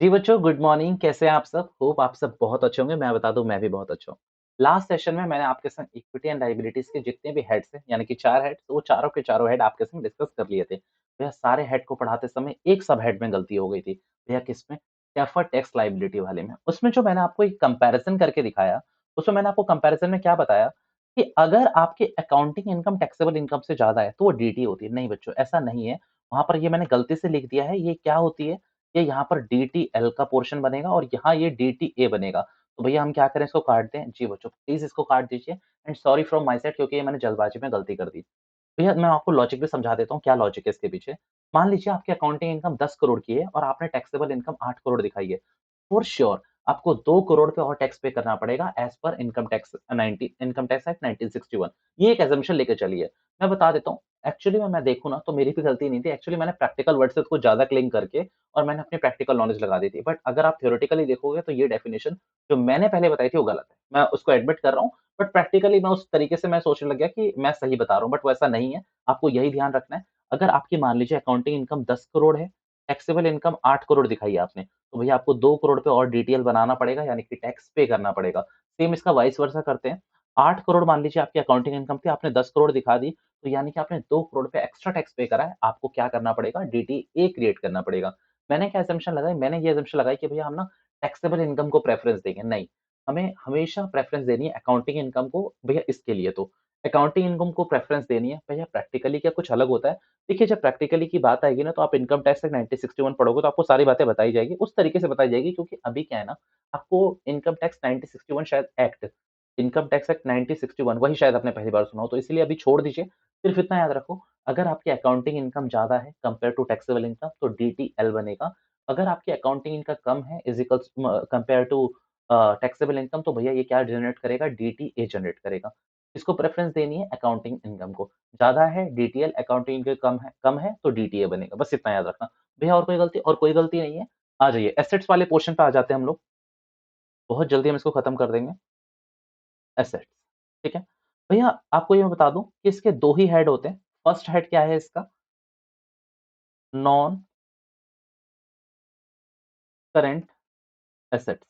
जी बच्चों, good morning. कैसे हैं आप सब? होप आप सब बहुत अच्छे होंगे। मैं बता दूँ, मैं भी बहुत अच्छा हूँ। लास्ट सेशन में मैंने आपके संग इक्विटी एंड लायबिलिटीज़ के जितने भी हेड्स हैं, यानी कि 4 हेड्स, वो चारों के चारों हेड आपके संग डिस्कस कर लिए थे। भैया सारे हेड को पढ़ाते समय एक सब हेड में गलती हो गई थी। भैया किसमें? डेफर्ड टैक्स लायबिलिटी वाले में। उसमें जो मैंने आपको एक कंपैरिज़न करके दिखाया, उसमें मैंने आपको कंपैरिज़न में क्या बताया कि अगर आपकी अकाउंटिंग इनकम टैक्सेबल इनकम से ज़्यादा है, तो वो डीटी होती है। नहीं बच्चों, ऐसा नहीं है। वहाँ पर ये मैंने गलती से लिख दिया है। ये क्या होती है? ये यहाँ पर डीटीएल का पोर्शन बनेगा और यहाँ ये डीटीए बनेगा। तो भैया हम क्या करें, इसको काट दें? जी बच्चों, प्लीज़ इसको काट दीजिए and sorry from my side, क्योंकि ये मैंने जल्दबाज़ी में गलती कर दी। भैया मैं आपको लॉजिक भी समझा देता हूँ, क्या लॉजिक है इसके पीछे। मान लीजिए आपकी अकाउंटिंग इनकम 10 करोड़ की है और आपने टैक्सेबल इनकम 8 करोड़ दिखाई है। फॉर श्योर आपको 2 करोड़ पे और टैक्स पे करना पड़ेगा as per income tax act 1961। ये एक असम्पशन लेके चलिए। मैं बता देता हूँ, एक्चुअली में मैं देखूँ ना तो मेरी भी गलती नहीं थी। एक्चुअली मैंने प्रैक्टिकल वर्ड से उसको ज़्यादा क्लिंग करके और मैंने अपनी प्रैक्टिकल नॉलेज लगा दी थी। बट अगर आप थ्योरेटिकली देखोगे तो ये डेफिनिशन जो मैंने पहले बताई थी वो गलत है। मैं उसको एडमिट कर रहा हूँ, बट प्रैक्टिकली मैं उस तरीके से मैं सोचने लग गया कि मैं सही बता रहा हूँ, बट वैसा नहीं है। आपको यही ध्यान रखना है, अगर आपकी मान लीजिए अकाउंटिंग इनकम 10 करोड़ है, टैक्सेबल इनकम 8 करोड़ दिखाई है आपने, तो भैया आपको 2 करोड़ पे और डीटीएल बनाना पड़ेगा, यानी कि टैक्स पे करना पड़ेगा। सेम इसका वाइस वर्सा करते हैं। 8 करोड़ मान लीजिए आपकी अकाउंटिंग इनकम थी, आपने 10 करोड़ दिखा दी, तो यानी कि आपने 2 करोड़ पे एक्स्ट्रा टैक्स पे करा है, आपको क्या करना पड़ेगा? डीटीए क्रिएट करना पड़ेगा। मैंने क्या असम्पशन लगाई? मैंने ये असम्पशन लगाई कि भैया हम ना टैक्सेबल इनकम को प्रेफ़रेंस देंगे। नहीं, हमें हमेशा प्रेफ़रेंस देनी है अकाउंटिंग इनकम को, भैया इसके लिए तो। अकाउंटिंग इनकम को प्रेफ़रेंस देनी है, भैया प्रैक्टिकली क्या कुछ अलग होता है? देखिए, जब प्रैक्टिकली की बात आएगी ना, तो आप इनकम टैक्स एक्ट 1961 पढ़ोगे तो आपको सारी बातें बताई जाएगी, उस तरीके से बताई जाएगी, क्योंकि अभी क्या है ना, आपको इनकम टैक्स 1961 शायद एक्ट, इनकम टैक्स एक्ट 1961 वही शायद आपने पहली बार सुना हो, तो इसलिए अभी छोड़ दीजिए। सिर्फ इतना याद रखो, अगर आपकी अकाउंटिंग इनकम ज़्यादा है कंपेयर टू टैक्सेबल इनकम, तो डीटीएल बनेगा। अगर आपकी अकाउंटिंग इनकम कम है is equals compare to taxable income, तो भैया ये क्या जनरेट करेगा? डीटीए जनरेट करेगा। इसको प्रेफ़रेंस देनी है अकाउंटिंग इनकम को। ज़्यादा है डीटीएल, अकाउंटिंग के कम है तो डीटीए बनेगा, बस इतना याद रखना। भैया और कोई गलती? और कोई गलती नहीं है। आ जाइए एसेट्स वाले पोर्शन पे आ जाते हैं हम लोग। बहुत जल्दी हम इसको खत्म कर देंगे। एसेट्स, ठीक है? भैया आपको ये मैं बता दूँ कि इसके 2 ही हेड होते हैं। फर्स्ट हेड क्या है इसका? Non current assets.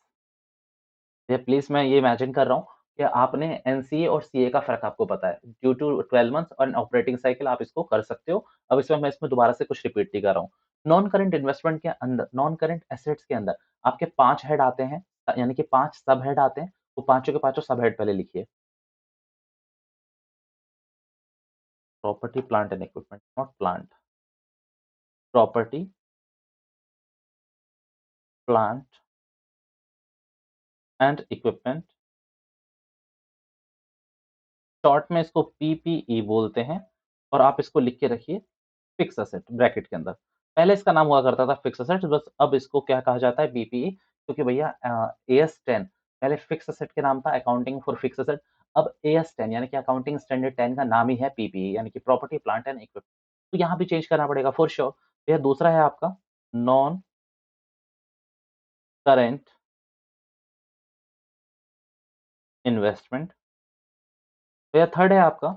भैया प्लीज़ मैं ये इमेजिन कर रहा हूँ कि आपने एनसीए और सीए का फ़र्क आपको पता है। ड्यू टू 12 मंथ्स और ऑपरेटिंग साइकिल आप इसको कर सकते हो। अब इसमें मैं दोबारा से कुछ रिपीट नहीं कर रहा हूँ। नॉन करंट इन्वेस्टमेंट के अंदर, नॉन करंट एसेट्स के अंदर आपके 5 हेड आते हैं, यानी कि 5 सब हेड आते हैं। वो पाँचों के पाँचों सब हेड पहले लिखिए। Property, plant and equipment, not plant. Property, plant and equipment, short में इसको पीपीई बोलते हैं, और आप इसको लिख के रखिए फिक्स असेट ब्रैकेट के अंदर। पहले इसका नाम हुआ करता था फिक्स असेट, बस अब इसको क्या कहा जाता है? पीपीई, क्योंकि भैया एएस 10 पहले फिक्स असेट के नाम था, अकाउंटिंग फॉर फिक्स असेट। अब एएस 10 यानी कि अकाउंटिंग स्टैंडर्ड 10 का नाम ही है पीपीई, यानी कि प्रॉपर्टी, प्लांट एंड इक्विपमेंट। तो यहाँ भी चेंज करना पड़ेगा फॉर श्योर। भैया दूसरा है आपका नॉन करेंट इन्वेस्टमेंट। भैया थर्ड है आपका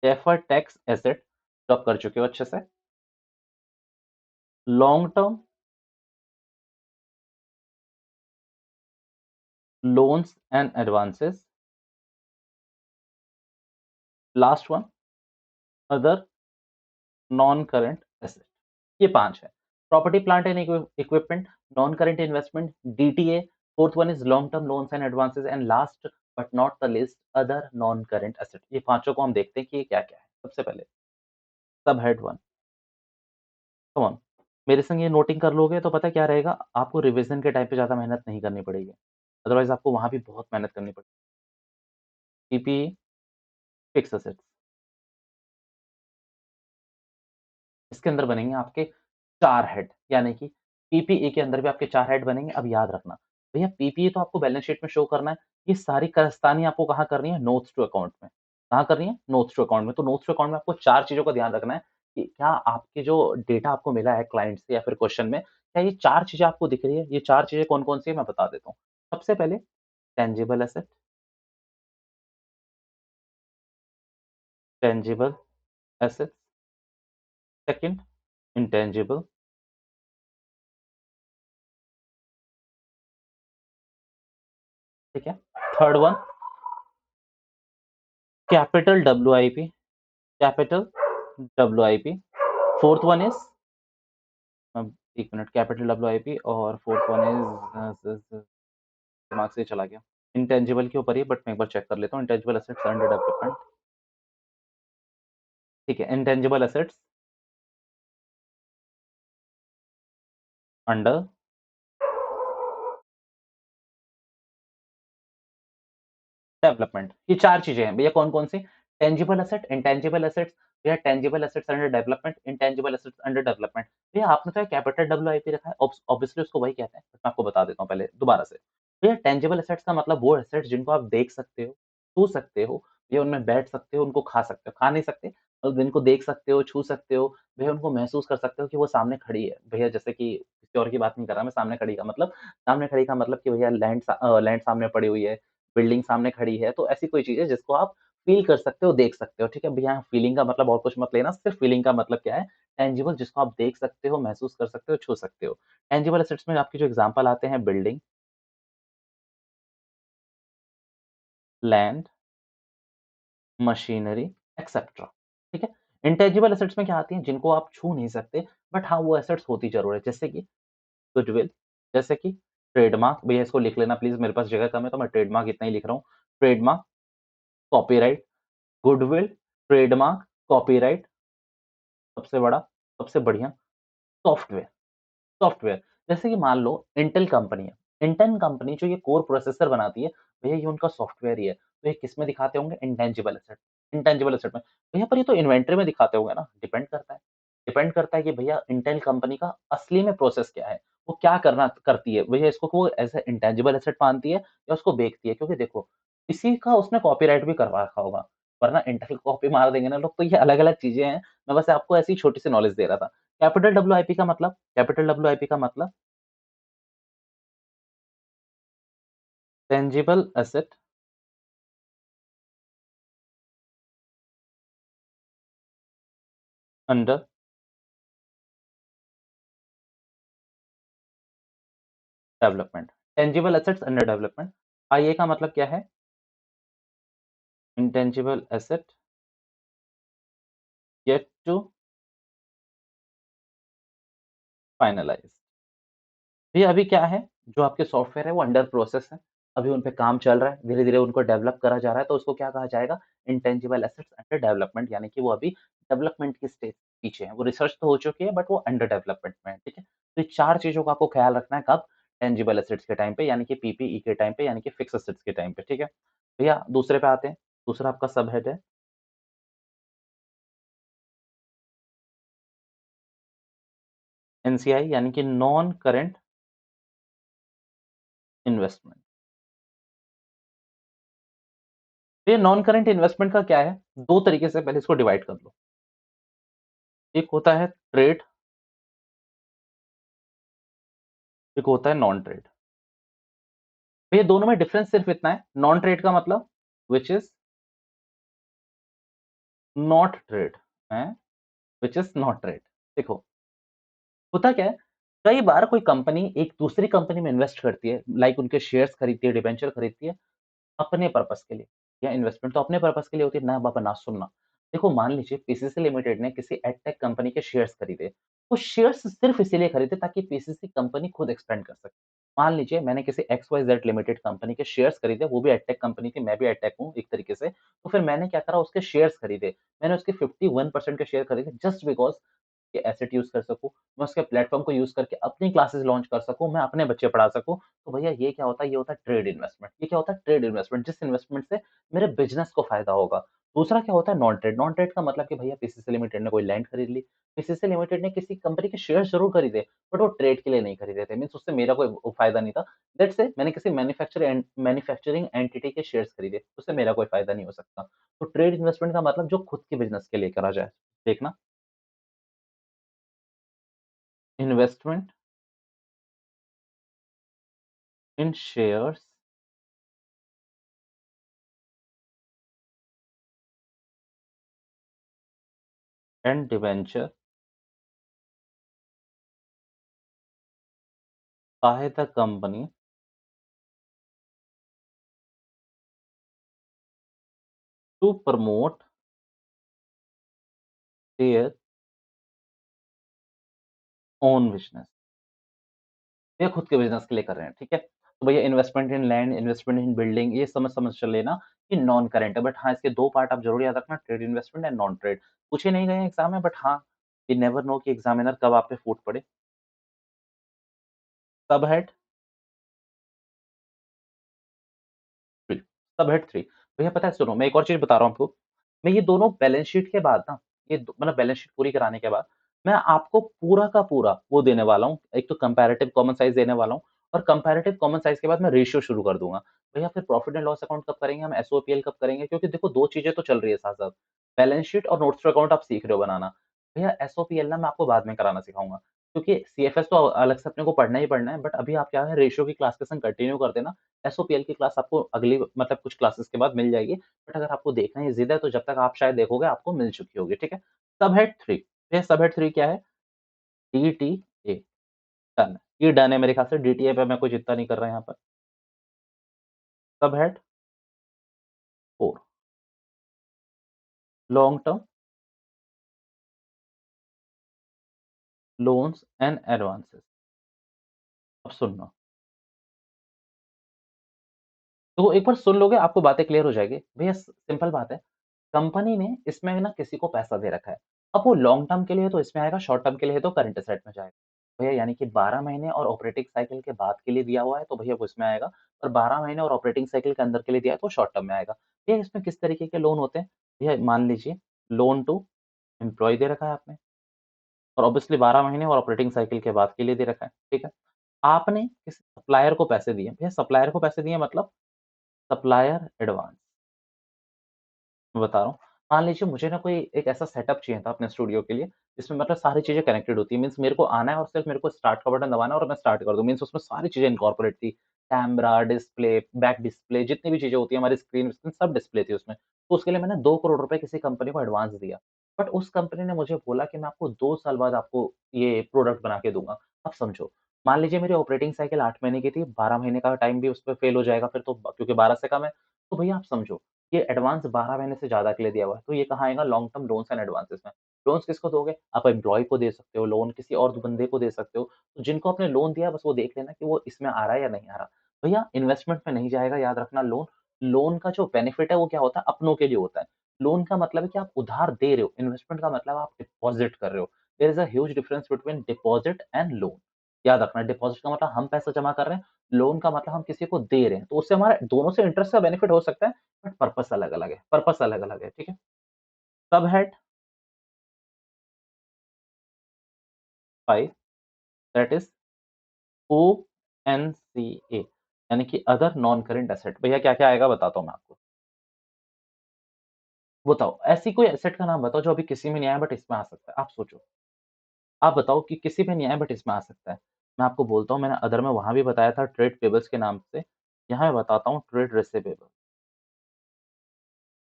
डेफर्ड टैक्स एसेट, जो आप कर चुके हो अच्छे से। Long term loans and advances. Last one other non current asset. ये 5 है। Property, plant and equipment, non current investment, DTA, fourth one is long term loans and advances, and last but not the least other non current asset. ये पाँचों को हम देखते हैं कि ये क्या-क्या है। सबसे पहले सब हेड 1, कम ऑन, मेरे संग ये नोटिंग कर लोगे तो पता है क्या रहेगा? आपको रिवीजन के टाइम पे ज़्यादा मेहनत नहीं करनी पड़ेगी। अदरवाइज़ आपको वहाँ भी बहुत मेहनत करनी पड़ेगी। पीपीई, फिक्स असेट्स, इसके अंदर बनेंगे आपके 4 हेड, यानी कि पीपीई के अंदर भी आपके 4 हेड बनेंगे। अब याद रखना, भैया पीपीई तो आपको बैलेंस शीट में शो करना है, ये सारी कारस्तानी आपको कहाँ करनी है? नोट्स टू अकाउंट में। कहाँ करनी है? नोट्स टू अकाउंट में। तो नोट्स टू अकाउंट में आपको 4 चीज़ों का ध्यान रखना है कि क्या आपके जो डेटा आपको मिला है क्लाइंट से या फिर क्वेश्चन में, क्या ये 4 चीज़ें आपको दिख रही है? ये 4 चीज़ें कौन-कौन सी है मैं बता देता हूँ। सबसे पहले tangible asset, tangible assets, second intangible, ठीक है। Third one capital WIP, capital WIP। Fourth one is, एक मिनट, कैपिटल WIP और फोर्थ वन इज, दिमाग से चला गया। इंटेंजिबल के ऊपर ही, बट मैं एक बार चेक कर लेता हूँ। इंटेंजिबल एसेट्स अंडर डेवलपमेंट, ठीक है। Intangible assets under development. ये चार चीजें हैं भैया, कौन कौन सी? टेंजिबल एसेट, इंटेंजिबल एसेट्स, भैया tangible assets under development, intangible assets under development. भैया आपने तो कैपिटल WIP रखा है, ऑब्वियसली उसको वही कहते हैं, बट मैं आपको बता देता हूँ पहले दोबारा से। भैया टेंजिबल एसेट्स का मतलब वो एसेट्स जिनको आप देख सकते हो, छू सकते हो, भैया उनमें बैठ सकते हो, उनको खा सकते हो, खा नहीं सकते, और जिनको देख सकते हो, छू सकते हो, भैया उनको महसूस कर सकते हो कि वो सामने खड़ी है। भैया जैसे कि किसी और की बात नहीं कर रहा मैं, सामने खड़ी का मतलब, सामने खड़ी का मतलब कि भैया लैंड सामने पड़ी हुई है, बिल्डिंग सामने खड़ी है, तो ऐसी कोई चीज़ है जिसको आप फ़ील कर सकते हो, देख सकते हो, ठीक है? भैया फ़ीलिंग का मतलब और कुछ मत लेना, सिर्फ़ फ़ीलिंग का मतलब क्या है? टैंजिबल, जिसको आप देख सकते हो, महसूस कर सकते हो, छू सकते हो। टैंजिबल एसेट्स में आपके जो एग्ज़ाम्पल आते हैं, बिल्डिंग, लैंड, मशीनरी, एक्सेट्रा, ठीक है? इंटैंजिबल एसेट्स में क्या आती हैं? जिनको आप छू नहीं सकते, बट हाँ, वो एसेट्स होती ज़रूर है, जैसे कि गुडविल, जैसे कि ट्रेडमार्क, भैया इसको लिख लेना प्लीज़, मेरे पास जगह कम है, तो मैं ट्रेडमार्क इतना ही लिख रहा हूँ। Trademark, copyright, goodwill, trademark, copyright, सबसे बड़ा, सबसे बढ़िया, सॉफ्टवेयर। सॉफ्टवेयर, जैसे कि मान लो इंटेल कंपनी है। इंटेल कंपनी जो ये कोर प्रोसेसर बनाती है, भैया ये उनका सॉफ्टवेयर ही है। तो ये किसमें दिखाते होंगे? इंटेंजिबल एसेट, इंटेंजिबल एसेट में। भैया पर ये तो इन्वेंटरी में दिखाते होंगे ना? डिपेंड करता है। डिपेंड करता है कि भैया इंटेल कंपनी का असली में प्रोसेस क्या है? वो क्या करना करती है? भैया इसको वो एज़ अ इंटेंजिबल एसेट मानती है या उसको बेचती है? क्योंकि देखो, इसी का उसने कॉपीराइट भी करवा रखा होगा, वरना इंटेल को कॉपी मार देंगे ना लोग, तो ये अलग-अलग चीज़ें हैं। मैं बस आपको ऐसी छोटी-सी नॉलेज दे रहा था। कैपिटल WIP का मतलब, कैपिटल WIP का मतलब tangible asset under development, tangible assets under development. IA का मतलब क्या है? Intangible asset yet to finalise. भैया अभी क्या है, जो आपके सॉफ्टवेयर है वो अंडर प्रोसेस है, अभी उन पे काम चल रहा है, धीरे-धीरे उनको डेवलप करा जा रहा है, तो उसको क्या कहा जाएगा? इंटेंजिबल एसेट्स अंडर डेवलपमेंट, यानी कि वो अभी डेवलपमेंट की स्टेज पीछे है। वो रिसर्च तो हो चुकी है, बट वो अंडर डेवलपमेंट में है, ठीक है? तो ये 4 चीज़ों का आपको ख्याल रखना है, कब? टेंजिबल एसेट्स के टाइम पे, यानी कि PPE के टाइम पे, यानी कि फिक्स्ड एसेट्स के टाइम पे, ठीक है? भैया दूसरे पे आते हैं, दूसरा आपका सबहेड है NCI, यानी कि नॉन करंट इन्वेस्टमेंट। तो ये नॉन करंट इन्वेस्टमेंट का क्या है? 2 तरीके से पहले इसको डिवाइड कर लो। एक होता है ट्रेड, एक होता है नॉन ट्रेड। तो ये दोनों में डिफरेंस सिर्फ इतना है, नॉन ट्रेड का मतलब व्हिच इज़ नॉट ट्रेड, हैं? Which is not trade. देखो, होता क्या है, कई बार कोई कंपनी एक दूसरी कंपनी में इन्वेस्ट करती है, लाइक उनके शेयर्स खरीदती है, डिबेंचर खरीदती है, अपने पर्पस के लिए, या इन्वेस्टमेंट तो अपने पर्पस के लिए होती है, ना बाबा ना सुनना। देखो मान लीजिए पीसीसी लिमिटेड ने किसी एडटेक कंपनी के शेयर्स खरीदे, वो शेयर्स सिर्फ इसीलिए खरीदे ताकि पीसीसी कंपनी खुद एक्सपेंड कर सके। मान लीजिए मैंने किसी एक्स-वाई-ज़ेड लिमिटेड कंपनी के शेयर्स खरीदे, वो भी एडटेक कंपनी थी, मैं भी एडटेक हूँ एक तरीके से, तो फिर मैंने क्या करा, उसके शेयर्स खरीदे। मैंने उसके 51% के शेयर खरीदे जस्ट बिकॉज़ के एसेट यूज़ कर सकूँ, मैं उसके प्लेटफ़ॉर्म को यूज़ करके अपनी क्लासेस लॉन्च कर सकूँ, मैं अपने बच्चे पढ़ा सकूँ। तो भैया ये क्या होता है? ये होता है ट्रेड इन्वेस्टमेंट। ये क्या होता है? ट्रेड इन्वेस्टमेंट, जिस इन्वेस्टमेंट से मेरे बिज़नेस को फ़ायदा होगा। दूसरा क्या होता है? Non trade. नॉन ट्रेड का मतलब कि भैया पीसीसी लिमिटेड ने कोई लैंड खरीद ली, पीसीसी लिमिटेड ने किसी कंपनी के शेयर्स ज़रूर खरीदे, बट वो ट्रेड के लिए नहीं खरीदे थे। मीन्स उससे मेरा कोई फ़ायदा नहीं था। लेट्स से मैंने किसी मैन्युफैक्चरिंग एंटिटी के शेयर्स खरीदे, उससे मेरा कोई फ़ायदा नहीं हो सकता। तो ट्रेड इन्वेस्टमेंट का मतलब जो खुद के बिज़नेस के लिए करा जाए। देखना, investment in shares and debenture by the company to promote their own business. ये खुद के बिज़नेस के लिए कर रहे हैं, ठीक है? तो भैया इन्वेस्टमेंट इन लैंड, इन्वेस्टमेंट इन बिल्डिंग ये समझ-समझ चल लेना कि नॉन करेंट है। बट हाँ, इसके 2 पार्ट आप ज़रूर याद रखना trade investment and non trade. पूछे नहीं गए हैं एग्ज़ाम में बट हाँ, यू नेवर नो कि एग्ज़ामिनर कब आप पे फूट पड़े। सबहेड 3 सबहेड 3 भैया पता है सुनो मैं एक और चीज़ बता रहा हूँ आपको। मैं ये दोनों बैलेंस शीट के बाद ना, ये दो मतलब बैलेंस शीट पूरी कराने के बाद, मैं आपको पूरा का पूरा वो देने वाला हूँ। एक तो कंपैरेटिव कॉमन साइज़ देने वाला हूँ और कंपैरेटिव कॉमन साइज़ के बाद मैं रेशियो शुरू कर दूँगा। भैया फिर प्रॉफिट एंड लॉस अकाउंट कब करेंगे हम, एसओपीएल कब करेंगे? क्योंकि देखो 2 चीज़ें तो चल रही है साथ-साथ। बैलेंस शीट और नोट्स टू अकाउंट आप सीख रहे हो बनाना। भैया एसओपीएल ना मैं आपको बाद में कराना सिखाऊँगा। क्योंकि सीएफएस तो अलग से अपने को पढ़ना ही पढ़ना है, बट अभी आप क्या है रेशियो की क्लास के संग कंटिन्यू कर देना। एसओपीएल की क्लास आपको अगली मतलब कुछ क्लासेस के बाद मिल जाएगी। बट अगर आपको देखना ही ज़िद है तो जब तक आप शायद देखोगे आपको मिल चुकी होगी, ठीक है? सबहेड 3 ये सबहेड 3 क्या है? DTA done. ये डन है मेरे ख्याल से डीटीए पे मैं कोई चिंता नहीं कर रहा यहाँ पर। सबहेड 4 long term loans and advances. अब सुनना, तो एक बार सुन लोगे आपको बातें क्लियर हो जाएगी। भैया सिंपल बात है। कंपनी ने इसमें ना किसी को पैसा दे रखा है। अब वो लॉन्ग टर्म के लिए है तो इसमें आएगा, शॉर्ट टर्म के लिए है तो करंट असेट में जाएगा। भैया यानी कि 12 महीने और ऑपरेटिंग साइकिल के बाद के लिए दिया हुआ है तो भैया वो इसमें आएगा और 12 महीने और ऑपरेटिंग साइकिल के अंदर के लिए दिया है तो शॉर्ट टर्म में आएगा। भैया इसमें किस तरीके के लोन होते हैं? भैया मान लीजिए लोन टू एम्प्लॉयी दे रखा है आपने और ऑब्वियसली 12 महीने और ऑपरेटिंग साइकिल के बाद के लिए दे रखा है, ठीक है? आपने किसी सप्लायर को पैसे दिए, भैया सप्लायर को पैसे दिए मतलब सप्लायर एडवांस। मैं बता रहा हूँ। मान लीजिए मुझे ना कोई एक ऐसा सेटअप चाहिए था अपने स्टूडियो के लिए, जिसमें मतलब सारी चीज़ें कनेक्टेड होती हैं। मीन्स मेरे को आना है और सिर्फ़ मेरे को स्टार्ट का बटन दबाना है और मैं स्टार्ट कर दूँ। मीन्स उसमें सारी चीज़ें इनकॉर्पोरेट थी। कैमरा, डिस्प्ले, बैक डिस्प्ले जितनी भी चीज़ें होती हैं, हमारी स्क्रीन-विस्क्रीन सब डिस्प्ले थी उसमें। तो उसके लिए मैंने 2 करोड़ रुपए किसी कंपनी को एडवांस दिया। बट उस कंपनी ने मुझे बोला कि मैं आपको 2 साल बाद आपको ये प्रोडक्ट बना के दूँगा। अब समझो, मान लीजिए मेरी ऑपरेटिंग साइकिल 8 महीने की थी, 12 महीने का टाइम भी उसपे फेल हो जाएगा फिर तो क्योंकि 12 से कम है। तो भैया आप समझो ये एडवांस 12 महीने से ज़्यादा के लिए दिया हुआ है, तो ये कहाँ आएगा long term loans and advances में। लोन्स किसको दोगे? आप एम्प्लॉयी को दे सकते हो, लोन किसी और बंदे को दे सकते हो। तो जिनको आपने लोन दिया है बस वो देख लेना कि वो इसमें आ रहा है या नहीं आ रहा। भैया इन्वेस्टमेंट में नहीं जाएगा याद रखना लोन। लोन का जो बेनिफिट है वो क्या होता है अपनों के लिए होता है। लोन का मतलब है कि आप उधार दे रहे हो, इन्वेस्टमेंट का मतलब आप डिपॉज़िट कर रहे हो। There is a huge difference between deposit and loan. याद रखना डिपॉज़िट का मतलब हम पैसा जमा कर रहे हैं, लोन का मतलब हम किसी को दे रहे हैं। तो उससे हमारा दोनों से इंटरेस्ट का बेनिफिट हो सकता है। बट पर्पस अलग-अलग है, पर्पस अलग-अलग है, ठीक है? सबहेड 5 दैट इज़ ओएनसीए यानी कि अदर नॉन करेंट एसेट। भैया क्या-क्या आएगा बताता हूँ मैं आपको। बताओ ऐसी कोई एसेट का नाम बताओ जो अभी किसी में नहीं आया बट इसमें आ सकता है। आप सोचो। आप बताओ कि किसी में नहीं आया बट इसमें आ सकता है। मैं आपको बोलता हूँ मैंने अदर में वहाँ भी बताया था ट्रेड पेबल्स के नाम से। यहाँ मैं बताता हूँ ट्रेड रिसीवेबल।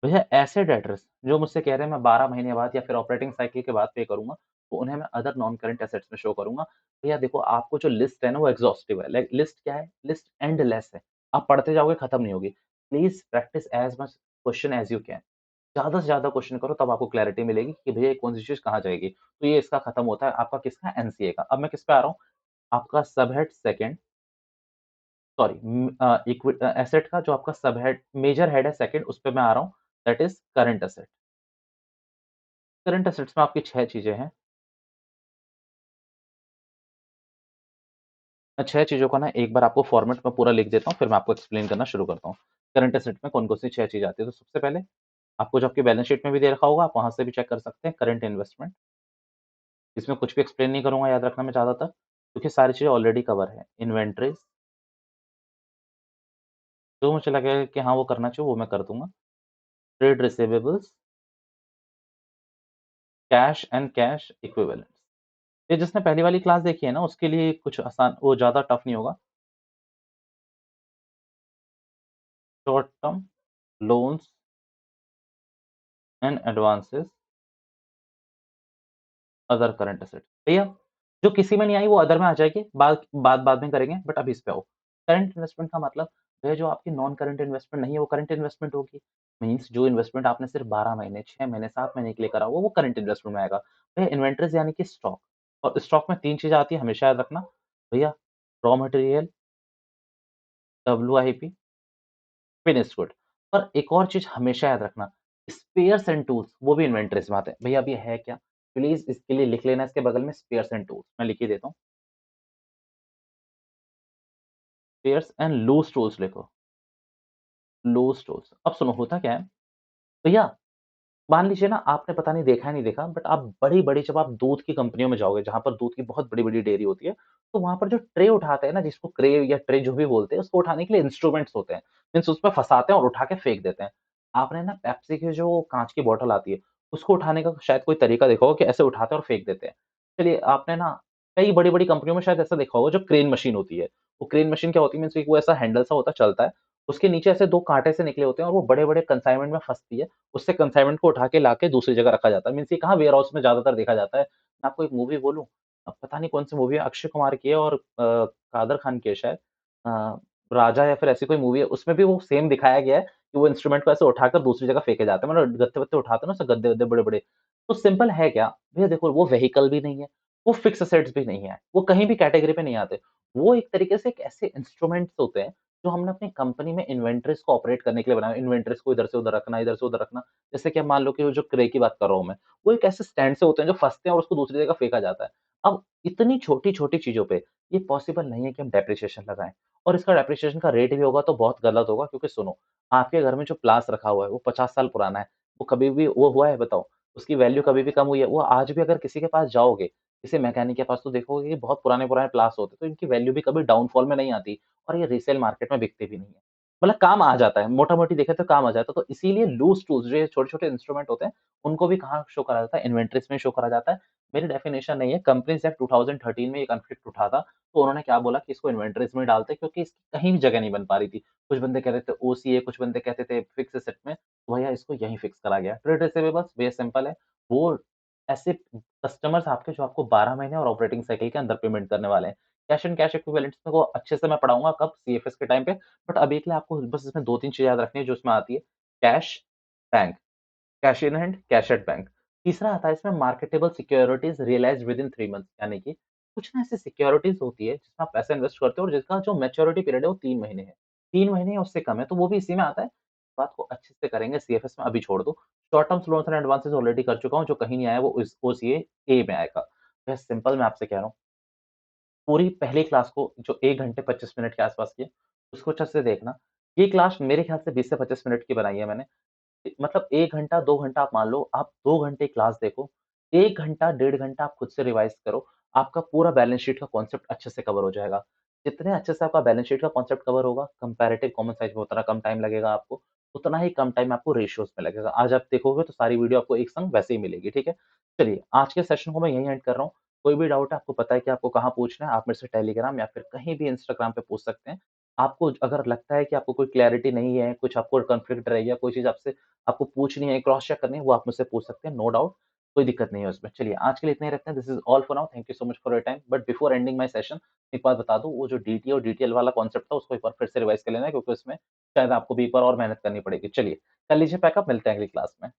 भैया ऐसे डेटर्स जो मुझसे कह रहे हैं मैं 12 महीने बाद या फिर ऑपरेटिंग साइकिल के बाद पे करूँगा, तो उन्हें मैं अदर नॉन करेंट एसेट्स में शो करूँगा। भैया देखो आपको जो लिस्ट है ना वो एग्ज़ॉस्टिव है। लाइक लिस्ट क्या है? लिस्ट एंडलेस है। आप पढ़ते जाओगे खत्म नहीं होगी। Please practice as much question as you can. ज़्यादा से ज़्यादा क्वेश्चन करो तब आपको क्लैरिटी मिलेगी कि भैया ये कौन-सी चीज़ कहाँ जाएगी। तो ये इसका खत्म होता है आपका किसका? एनसीए का। अब मैं किस पे आ रहा हूँ? आपका सबहेड सेकंड सॉरी एसेट का जो आपका सबहेड मेजर हेड है सेकंड उस पे मैं आ रहा हूँ that is current asset. Current assets में आपकी 6 चीज़ें हैं। मैं 6 चीज़ों का ना एक बार आपको फॉर्मेट में पूरा लिख देता हूँ, फिर मैं आपको एक्सप्लेन करना शुरू करता हूँ। करंट असेट में कौन-कौन सी 6 चीज़ आती है। तो सबसे पहले आपको जो आपकी बैलेंस शीट में भी दे रखा होगा, आप वहाँ से भी चेक कर सकते हैं करंट इन्वेस्टमेंट। इसमें कुछ भी एक्सप्लेन नहीं करूँगा याद रखना मैं ज़्यादातर, क्योंकि सारी चीज़ें ऑलरेडी कवर है। इन्वेंटरीज़ जो मुझे लगेगा कि हाँ, वो करना चाहिए वो मैं कर दूँगा। Trade receivables, cash and cash equivalents. ये जिसने पहली वाली क्लास देखी है ना, उसके लिए कुछ आसान वो ज़्यादा टफ नहीं होगा। Short term loans and advances other current assets. भैया जो किसी में नहीं आई वो अदर में आ जाएगी, बाद बाद बाद में करेंगे बट अभी इस पे आओ। करंट इन्वेस्टमेंट का मतलब भैया जो आपकी नॉन करंट इन्वेस्टमेंट नहीं है, वो करंट इन्वेस्टमेंट होगी। मीन्स जो इन्वेस्टमेंट आपने सिर्फ़ 12 महीने, 6 महीने, 7 महीने के लिए करा होगा, वो करंट इन्वेस्टमेंट में आएगा। भैया इन्वेंटरीज़ यानी कि स्टॉक और स्टॉक में 3 चीज़ें आती हैं, हमेशा याद रखना। भैया raw material, WIP, finished good और एक और चीज़ हमेशा याद रखना, स्पेयर्स एंड टूल्स वो भी इन्वेंटरीज़ में आते हैं। भैया अब ये है क्या? प्लीज़ इसके लिए लिख लेना इसके बगल में स्पेयर्स एंड टूल्स, मैं लिख ही देता हूँ। स्पेयर्स एंड लूज़ टूल्स लिखो, लूज़ टूल्स। अब सुनो होता क्या है, भैया मान लीजिए ना आपने पता नहीं देखा है नहीं देखा बट आप बड़ी-बड़ी जब आप दूध की कंपनियों में जाओगे जहाँ पर दूध की बहुत बड़ी-बड़ी डेयरी होती है, तो वहाँ पर जो ट्रे उठाते हैं ना जिसको क्रे या ट्रे जो भी बोलते हैं उसको उठाने के लिए इंस्ट्रूमेंट्स होते हैं। मीन्स उसमें फँसाते हैं और उठा के फेंक देते हैं। आपने ना पेप्सी की जो काँच की बॉटल आती है, उसको उठाने का शायद कोई तरीका देखा होगा कि ऐसे उठाते हैं और फेंक देते हैं। चलिए आपने ना कई बड़ी-बड़ी कंपनियों में शायद ऐसा देखा होगा जो क्रेन मशीन होती है। वो क्रेन मशीन क्या होती है मीन्स एक वो ऐसा हैंडल सा होता है चलता है। उसके नीचे ऐसे 2 काँटे से निकले होते हैं और वो बड़े-बड़े कंसाइनमेंट में फँसती है। उससे कंसाइनमेंट को उठा के लाके दूसरी जगह रखा जाता है। मीन्स ये कहाँ वेयर हाउस में ज़्यादातर देखा जाता है। मैं आपको एक मूवी बोलूँ पता नहीं कौन-सी मूवी है अक्षय कुमार की है और कादर खान की है शायद। अ, राजा या फिर ऐसी कोई मूवी है उसमें भी वो सेम दिखाया गया है कि वो इंस्ट्रूमेंट को ऐसे उठाकर दूसरी जगह फेंके जाते हैं। मतलब गत्ते-वत्ते उठाते हैं ना उससे गद्दे-वद्दे बड़े-बड़े। तो सिंपल है क्या? भैया देखो वो व्हीकल भी नहीं है, वो फिक्स असेट्स भी नहीं है, वो कहीं भी कैटेगरी पे नहीं आते। वो एक तरीके से एक ऐसे इंस्ट्रूमेंट्स होते हैं जो हमने अपनी कंपनी में इन्वेंटरीज़ को ऑपरेट करने के लिए बनाया है। इन्वेंटरीज़ को इधर से उधर रखना, इधर से उधर रखना। जैसे कि अब मान लो कि वो जो क्रे की बात कर रहा हूँ मैं, वो एक ऐसे स्टैंड से होते हैं जो फँसते हैं और उसको दूसरी जगह फेंका जाता है। अब इतनी छोटी-छोटी चीज़ों पे ये पॉसिबल नहीं है कि हम डेप्रिसिएशन लगाएँ और इसका डेप्रिसिएशन का रेट भी होगा तो बहुत गलत होगा क्योंकि सुनो, आपके घर में जो प्लास रखा हुआ है वो 50 साल पुराना है, वो कभी भी वो हुआ है बताओ? उसकी वैल्यू कभी भी कम हुई है? वो आज भी अगर किसी के पास जाओगे, किसी मैकेनिक के पास तो देखोगे कि बहुत पुराने-पुराने प्लास होते हैं, तो इनकी वैल्यू भी कभी डाउनफॉल में नहीं आती और ये रीसेल मार्केट में बिकते भी नहीं है। मतलब काम आ जाता है, मोटा-मोटी देखें तो काम आ जाता है। तो इसीलिए लूज़ टूल्स जो ये छोटे-छोटे इंस्ट्रूमेंट होते हैं, उनको भी कहाँ शो करा जाता है, इन्वेंटरीज़ में शो करा जाता है। मेरी डेफिनिशन नहीं है, कंपनीज़ एक्ट 2013 में ये कॉन्फ्लिक्ट उठा था, तो उन्होंने क्या बोला कि इसको इन्वेंटरीज़ में डालते हैं क्योंकि इसकी कहीं भी जगह नहीं बन पा रही थी। कुछ बंदे कह रहे थे ओसीए, कुछ बंदे कहते थे फिक्स एसेट में, तो भैया इसको यहीं फिक्स करा गया। ट्रेड रिसीवेबल्स बेस सिंपल है, वो ऐसे कस्टमर्स आपके जो आपको 12 महीने और ऑपरेटिंग साइकिल के अंदर पेमेंट करने वाले हैं। कैश एंड कैश एक्विवैलेंट्स में वो अच्छे से मैं पढ़ाऊँगा कब सीएफएस के टाइम पे, बट अभी के लिए आपको बस इसमें 2-3 चीज़ें याद रखनी है जो इसमें आती है, cash, bank, cash in hand, cash at bank. तीसरा आता है इसमें marketable securities realised within 3 months यानी कि कुछ ना ऐसी सिक्योरिटीज़ होती है जिसमें आप पैसा इन्वेस्ट करते हो और जिसका जो मैच्योरिटी पीरियड है वो 3 महीने है। 3 महीने या उससे कम है तो वो भी इसी में आता है। बात को अच्छे से करेंगे सीएफएस में अभी छोड़ दो। Short terms loans and advances already कर चुका हूँ, जो कहीं नहीं आया वो इस ओसीए ए में आएगा। मैं सिंपल मैं आपसे कह रहा हूँ, पूरी पहली क्लास को जो 1 घंटे 25 मिनट के आस-पास की है, उसको अच्छे से देखना। ये क्लास मेरे ख्याल से 20 से 25 मिनट की बनाई है मैंने। मतलब 1 घंटा, 2 घंटा आप मान लो, आप 2 घंटे क्लास देखो, 1 घंटा, डेढ़ घंटा आप खुद से रिवाइज़ करो, आपका पूरा बैलेंस शीट का कॉन्सेप्ट अच्छे से कवर हो जाएगा। जितने अच्छे से आपका बैलेंस शीट का कॉन्सेप्ट कवर होगा, कंपैरेटिव कॉमन साइज़ में उतना कम टाइम लगेगा आपको, उतना ही कम टाइम आपको रेशियोज़ में लगेगा। आज आप देखोगे तो सारी वीडियो आपको एक संग वैसे ही मिलेगी, ठीक है? चलिए, आज के सेशन को मैं यहीं एंड कर रहा हूँ। कोई भी डाउट है, आपको पता है कि आपको कहाँ पूछना है, आप मेरे से टेलीग्राम या फिर कहीं भी इंस्टाग्राम पे पूछ सकते हैं। आपको अगर लगता है कि आपको कोई क्लैरिटी नहीं है, कुछ आपको कॉन्फ्लिक्ट रह गया, कोई चीज़ आपसे आपको पूछनी है, क्रॉस चेक करनी है, वो आप मुझसे पूछ सकते हैं, नो डाउट, कोई दिक्कत नहीं है उसमें। चलिए, आज के लिए इतना ही रखते हैं, this is all for now, thank you so much for your time. But before ending my session, एक बात बता दूँ, वो जो डीटीए और डीटीएल वाला कॉन्सेप्ट था, उसको एक बार फिर से रिवाइज़ कर लेना क्योंकि उसमें शायद आपको भी एक बार और मेहनत करनी पड़ेगी। चलिए, कर लीजिए पैकअप, मिलते हैं अगली क्लास में।